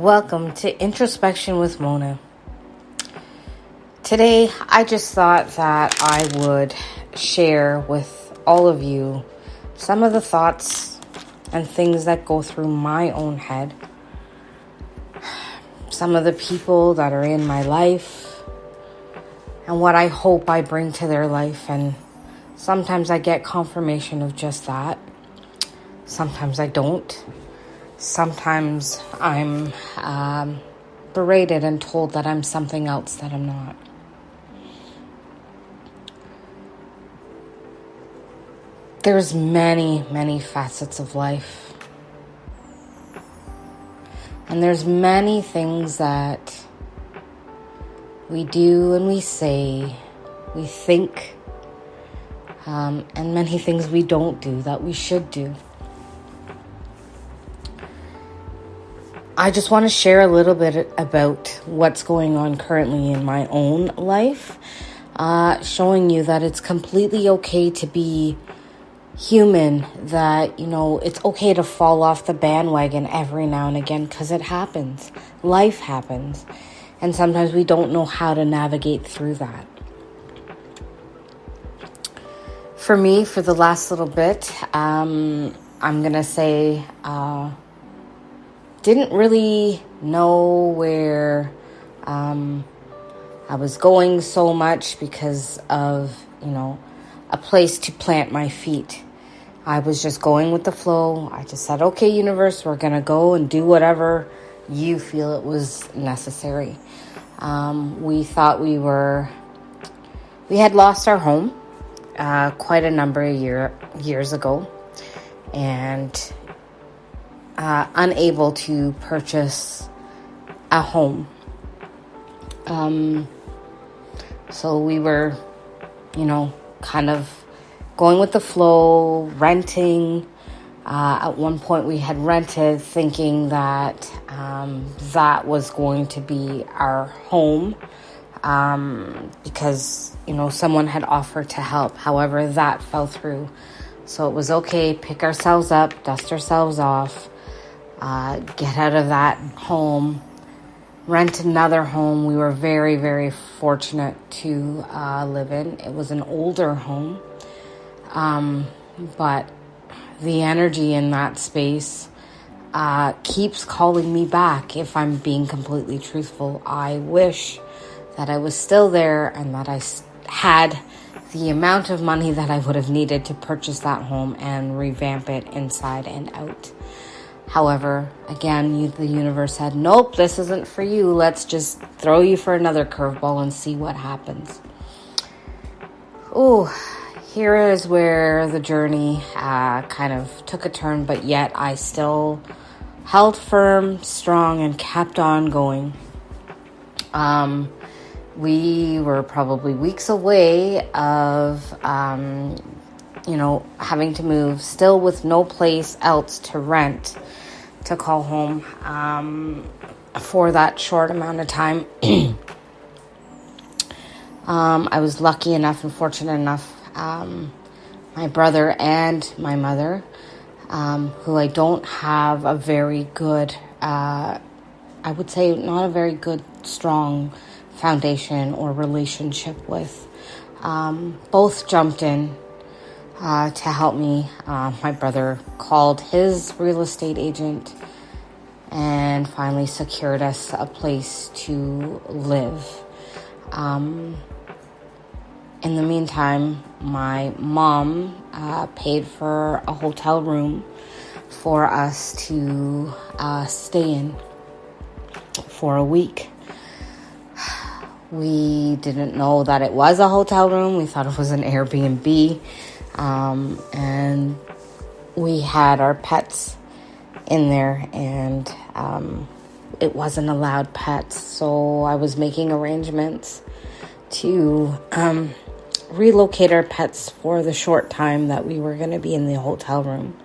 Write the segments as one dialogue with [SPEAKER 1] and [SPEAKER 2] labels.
[SPEAKER 1] Welcome to Introspection with Mona. Today, I just thought that I would share with all of you some of the thoughts and things that go through my own head. Some of the people that are in my life and what I hope I bring to their life. And sometimes I get confirmation of just that. Sometimes I don't. Sometimes I'm berated and told that I'm something else that I'm not. There's many facets of life. And there's many things that we do and we say, we think, and many things we don't do that we should do. I just want to share a little bit about what's going on currently in my own life, showing you that it's completely okay to be human, that, it's okay to fall off the bandwagon every now and again because it happens. Life happens. And sometimes we don't know how to navigate through that. For me, for the last little bit, I'm going to say... didn't really know where I was going so much because of, a place to plant my feet. I was just going with the flow. I just said, okay, universe, we're going to go and do whatever you feel it was necessary. We thought we had lost our home quite a number of years ago. And unable to purchase a home. So we were, kind of going with the flow, renting. At one point we had rented thinking that that was going to be our home because, someone had offered to help. However, that fell through. So it was okay, pick ourselves up, dust ourselves off, get out of that home, rent another home. We were very fortunate to live in. It was an older home, but the energy in that space keeps calling me back. If I'm being completely truthful, I wish that I was still there and that I had the amount of money that I would have needed to purchase that home and revamp it inside and out. However, again, the universe said, nope, this isn't for you. Let's just throw you for another curveball and see what happens. Oh, here is where the journey kind of took a turn, but yet I still held firm, strong, and kept on going. We were probably weeks away of, having to move, still with no place else to rent, to call home for that short amount of time. I was lucky enough and fortunate enough, my brother and my mother, who I don't have a very good, I would say not a very good, strong foundation or relationship with, both jumped in to help me. My brother called his real estate agent and finally secured us a place to live. In the meantime, my mom paid for a hotel room for us to stay in for a week. We didn't know that it was a hotel room. We thought it was an Airbnb. And we had our pets in there, and it wasn't allowed pets. So I was making arrangements to relocate our pets for the short time that we were going to be in the hotel room.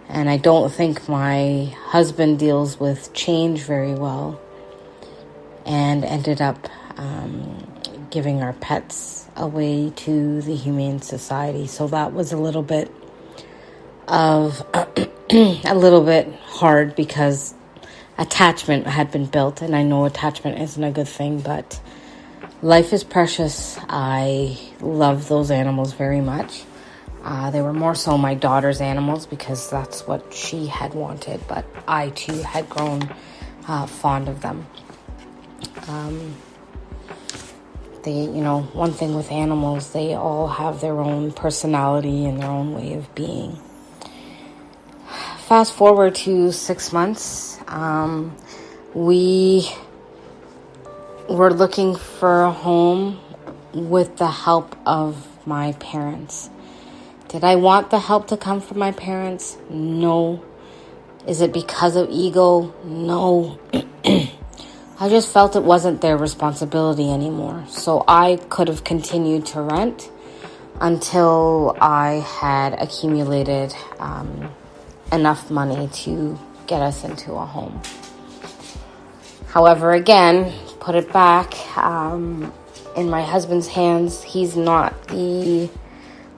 [SPEAKER 1] And I don't think my husband deals with change very well, and ended up giving our pets away to the Humane Society. So that was a little bit hard because attachment had been built. And I know attachment isn't a good thing, but life is precious. I love those animals very much. They were more so my daughter's animals because that's what she had wanted, but I too had grown fond of them. One thing with animals, they all have their own personality and their own way of being. Fast forward to 6 months, we were looking for a home with the help of my parents. Did I want the help to come from my parents? No. Is it because of ego? No. I just felt it wasn't their responsibility anymore. So I could have continued to rent until I had accumulated enough money to get us into a home. However, again, put it back in my husband's hands. He's not the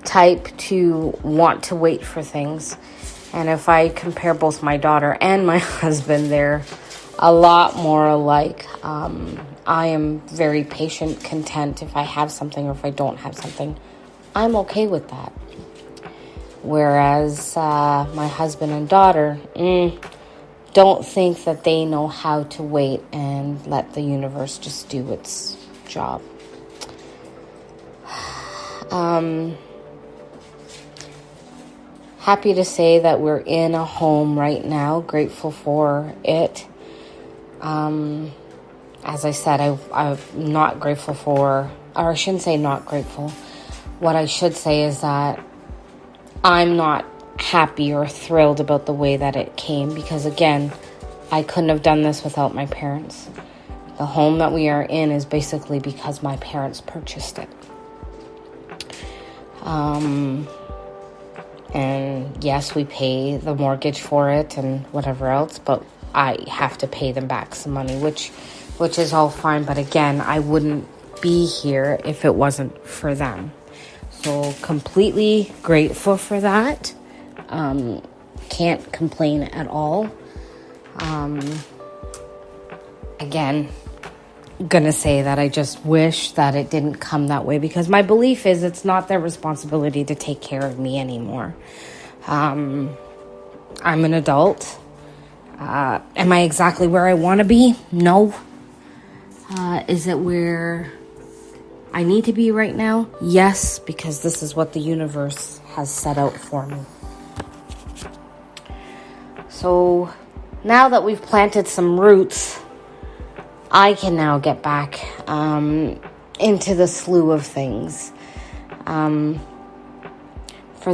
[SPEAKER 1] type to want to wait for things. And if I compare both my daughter and my husband, they're a lot more alike. I am very patient, content if I have something or if I don't have something. I'm okay with that. Whereas my husband and daughter don't think that they know how to wait and let the universe just do its job. Happy to say that we're in a home right now. Grateful for it. As I said, I'm not grateful for, or I shouldn't say not grateful. What I should say is that I'm not happy or thrilled about the way that it came because, again, I couldn't have done this without my parents. The home that we are in is basically because my parents purchased it. And yes, we pay the mortgage for it and whatever else, but I have to pay them back some money, which is all fine. But again, I wouldn't be here if it wasn't for them. So completely grateful for that. Can't complain at all. Again, gonna say that I just wish that it didn't come that way because my belief is it's not their responsibility to take care of me anymore. I'm an adult. Am I exactly where I want to be? No. Is it where I need to be right now? Yes, because this is what the universe has set out for me. So now that we've planted some roots, I can now get back into the slew of things. For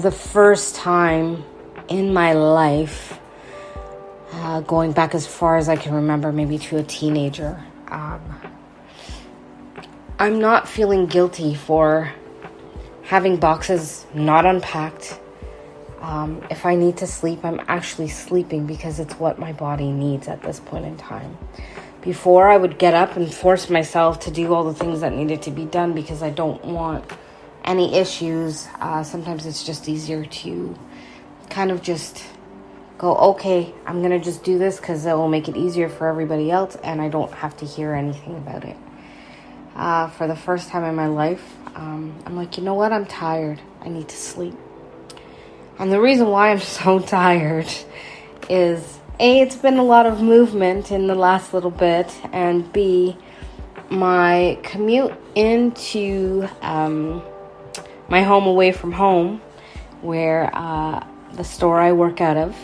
[SPEAKER 1] the first time in my life, going back as far as I can remember, maybe to a teenager, I'm not feeling guilty for having boxes not unpacked. If I need to sleep, I'm actually sleeping because it's what my body needs at this point in time. Before, I would get up and force myself to do all the things that needed to be done because I don't want any issues. Sometimes it's just easier to kind of just go, okay, I'm going to just do this because it will make it easier for everybody else and I don't have to hear anything about it. For the first time in my life, I'm like, you know what? I'm tired. I need to sleep. And the reason why I'm so tired is A, it's been a lot of movement in the last little bit, and B, my commute into my home away from home, where the store I work out of,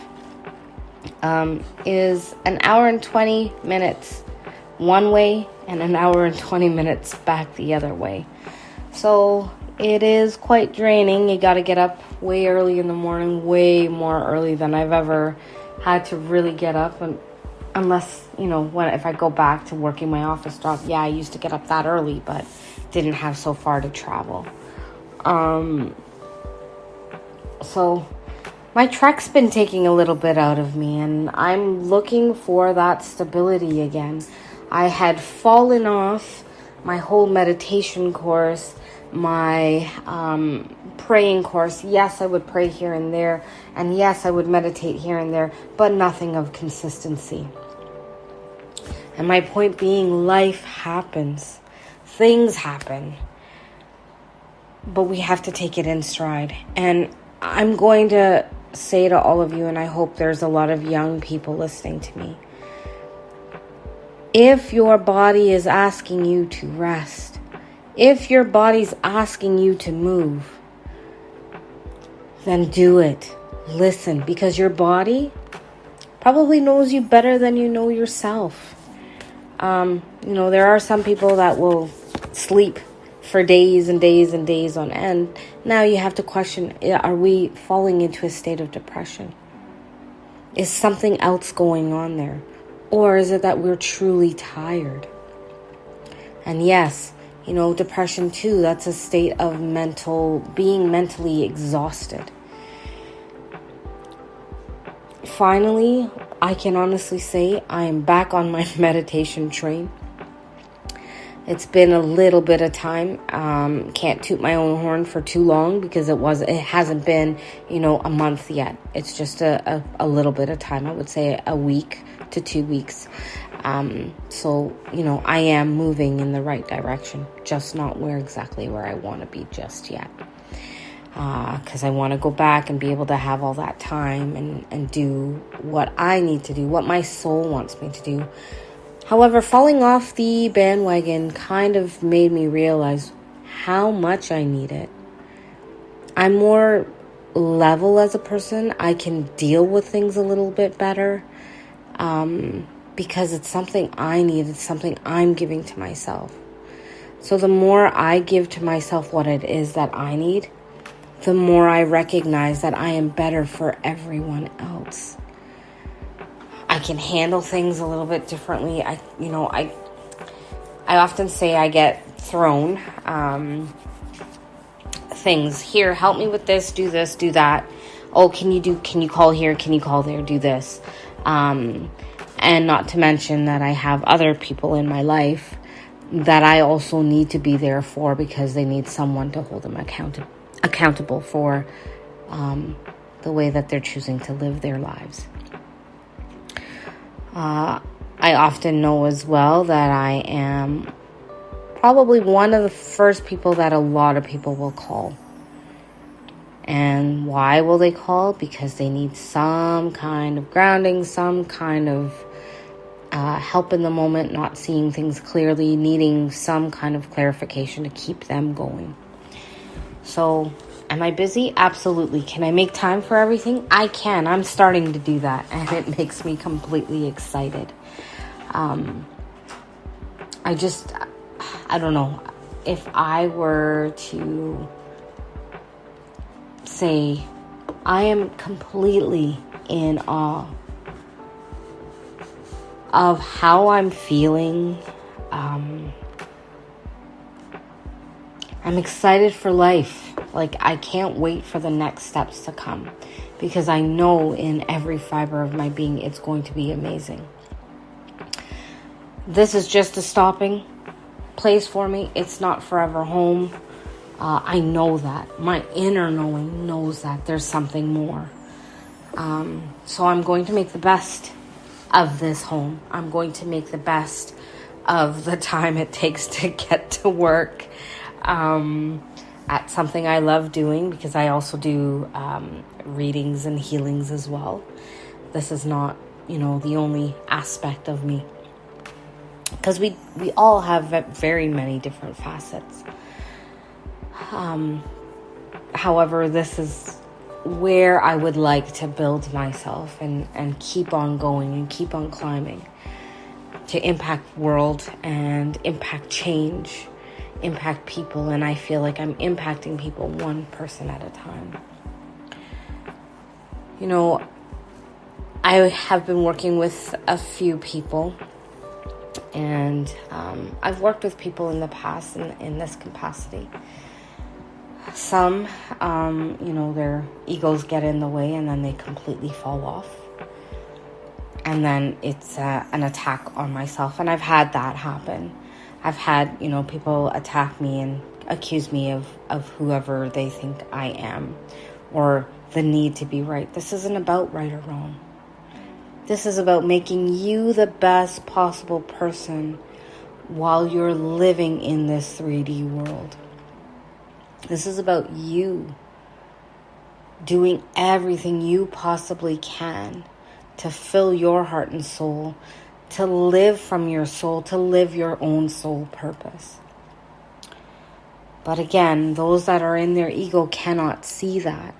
[SPEAKER 1] is an hour and 20 minutes one way and an hour and 20 minutes back the other way. So it is quite draining. You got to get up way early in the morning, way more early than I've ever had to really get up, and unless, if I go back to working my office job, yeah, I used to get up that early, but didn't have so far to travel. So my trek's been taking a little bit out of me, and I'm looking for that stability again. I had fallen off my whole meditation course, my praying course. Yes, I would pray here and there, and yes, I would meditate here and there, but nothing of consistency. And my point being, life happens. Things happen. But we have to take it in stride. And I'm going to say to all of you, and I hope there's a lot of young people listening to me, if your body is asking you to rest, if your body's asking you to move, then do it. Listen, because your body probably knows you better than you know yourself. There are some people that will sleep for days and days and days on end. Now you have to question, are we falling into a state of depression? Is something else going on there? Or is it that we're truly tired? And yes, depression too, that's a state of being mentally exhausted. Finally, I can honestly say I am back on my meditation train. It's been a little bit of time. Can't toot my own horn for too long because it hasn't been, a month yet. It's just a little bit of time. I would say a week to 2 weeks. So I am moving in the right direction, just not exactly where I want to be just yet. Because I want to go back and be able to have all that time and do what I need to do, what my soul wants me to do. However, falling off the bandwagon kind of made me realize how much I need it. I'm more level as a person. I can deal with things a little bit better because it's something I need. It's something I'm giving to myself. So the more I give to myself what it is that I need, the more I recognize that I am better for everyone else. I can handle things a little bit differently. I often say I get thrown things. Here, help me with this, do that. Oh, can you call here? Can you call there? Do this. And not to mention that I have other people in my life that I also need to be there for because they need someone to hold them accountable for the way that they're choosing to live their lives. I often know as well that I am probably one of the first people that a lot of people will call. And why will they call? Because they need some kind of grounding, some kind of help in the moment, not seeing things clearly, needing some kind of clarification to keep them going. So, am I busy? Absolutely. Can I make time for everything? I can. I'm starting to do that, and it makes me completely excited. I don't know. If I were to say, I am completely in awe of how I'm feeling. I'm excited for life. Like, I can't wait for the next steps to come because I know in every fiber of my being it's going to be amazing. This is just a stopping place for me. It's not forever home. I know that. My inner knowing knows that there's something more. So I'm going to make the best of this home. I'm going to make the best of the time it takes to get to work at something I love doing, because I also do readings and healings as well. This is not, the only aspect of me, because we all have very many different facets. However, this is where I would like to build myself and keep on going and keep on climbing to impact world and impact change, impact people. And I feel like I'm impacting people one person at a time. I have been working with a few people, and I've worked with people in the past in this capacity. Some, their egos get in the way and then they completely fall off. And then it's an attack on myself. And I've had that happen. I've had, people attack me and accuse me of whoever they think I am, or the need to be right. This isn't about right or wrong. This is about making you the best possible person while you're living in this 3D world. This is about you doing everything you possibly can to fill your heart and soul, to live from your soul, to live your own soul purpose. But again, those that are in their ego cannot see that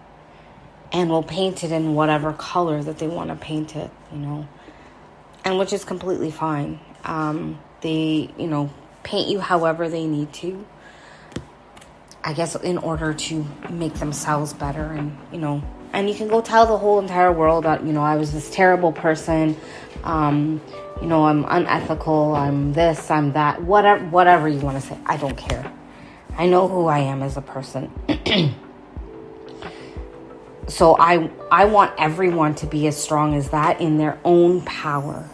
[SPEAKER 1] and will paint it in whatever color that they want to paint it, and which is completely fine. They, paint you however they need to, I guess, in order to make themselves better. And you can go tell the whole entire world that, I was this terrible person, I'm unethical, I'm this, I'm that, whatever you want to say. I don't care. I know who I am as a person. So I want everyone to be as strong as that in their own power,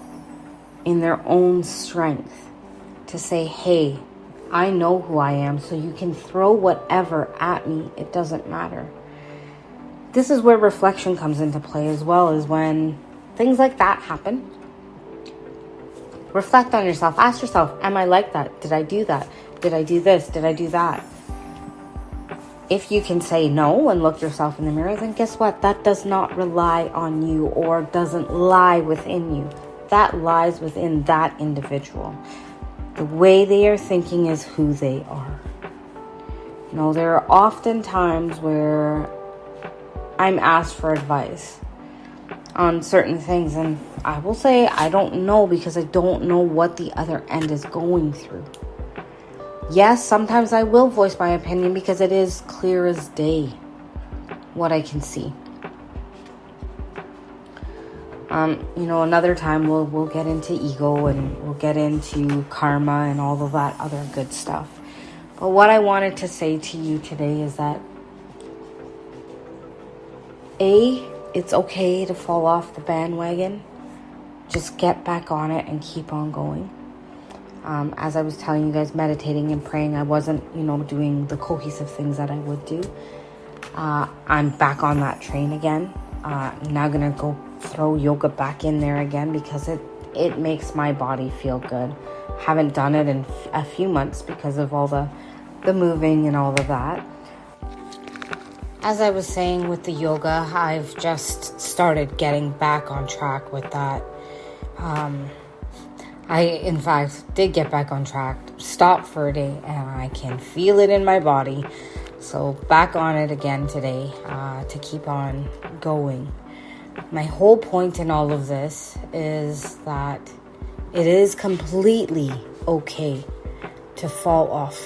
[SPEAKER 1] in their own strength, to say, hey, I know who I am, so you can throw whatever at me. It doesn't matter. This is where reflection comes into play as well, as when things like that happen. Reflect on yourself. Ask yourself, am I like that? Did I do that? Did I do this? Did I do that? If you can say no and look yourself in the mirror, then guess what? That does not rely on you or doesn't lie within you. That lies within that individual. The way they are thinking is who they are. There are often times where I'm asked for advice on certain things, and I will say I don't know, because I don't know what the other end is going through. Yes, sometimes I will voice my opinion because it is clear as day what I can see. Another time we'll get into ego and we'll get into karma and all of that other good stuff. But what I wanted to say to you today is that it's okay to fall off the bandwagon. Just get back on it and keep on going. As I was telling you guys, meditating and praying, I wasn't, doing the cohesive things that I would do. I'm back on that train again. I'm now going to go throw yoga back in there again because it makes my body feel good. Haven't done it in a few months because of all the moving and all of that. As I was saying with the yoga, I've just started getting back on track with that. I, in fact, did get back on track, stopped for a day, and I can feel it in my body. So back on it again today to keep on going. My whole point in all of this is that it is completely okay to fall off.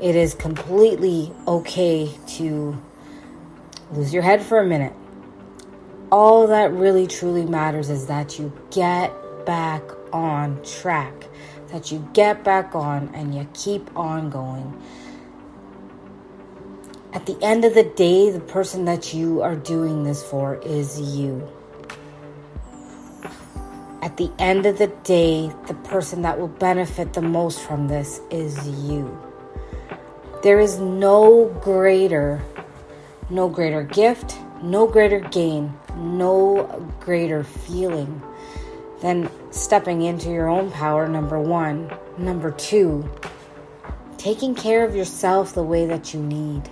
[SPEAKER 1] It is completely okay to lose your head for a minute. All that really truly matters is that you get back on track, that you get back on and you keep on going. At the end of the day, the person that you are doing this for is you. At the end of the day, the person that will benefit the most from this is you. There is no greater gift, no greater gain, no greater feeling than stepping into your own power, number one. Number two, taking care of yourself the way that you need.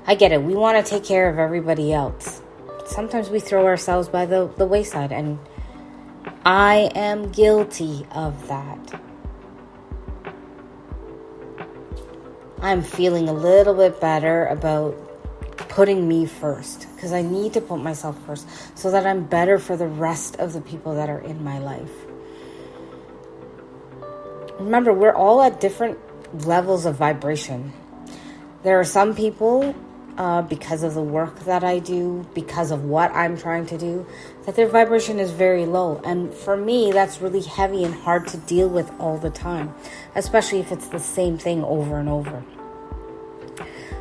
[SPEAKER 1] I get it. We want to take care of everybody else. Sometimes we throw ourselves by the wayside, and I am guilty of that. I'm feeling a little bit better about putting me first, because I need to put myself first so that I'm better for the rest of the people that are in my life. Remember, we're all at different levels of vibration. There are some people, because of the work that I do, because of what I'm trying to do, that their vibration is very low. And for me, that's really heavy and hard to deal with all the time, especially if it's the same thing over and over.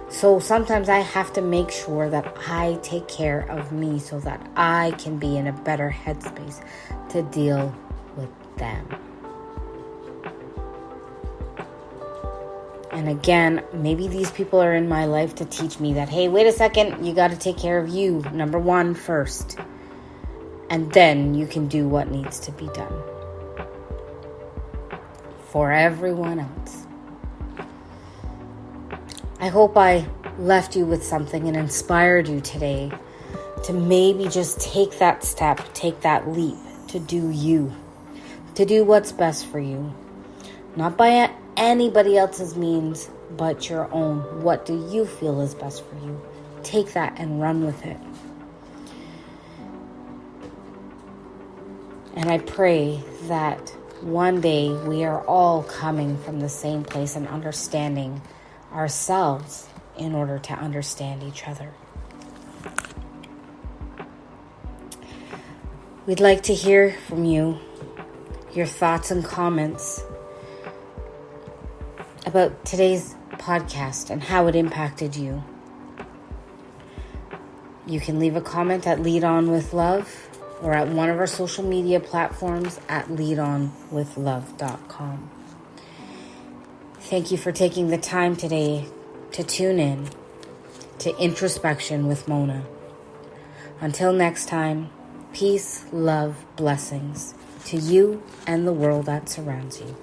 [SPEAKER 1] So sometimes I have to make sure that I take care of me so that I can be in a better headspace to deal with them. And again, maybe these people are in my life to teach me that, hey, wait a second, you got to take care of you, number one, first. And then you can do what needs to be done for everyone else. I hope I left you with something and inspired you today to maybe just take that step, take that leap to do you, to do what's best for you. Not by anybody else's means, but your own. What do you feel is best for you? Take that and run with it. And I pray that one day we are all coming from the same place and understanding ourselves in order to understand each other. We'd like to hear from you, your thoughts and comments about today's podcast and how it impacted you. You can leave a comment at Lead On With Love or at one of our social media platforms at leadonwithlove.com. Thank you for taking the time today to tune in to Introspection with Mona. Until next time, peace, love, blessings to you and the world that surrounds you.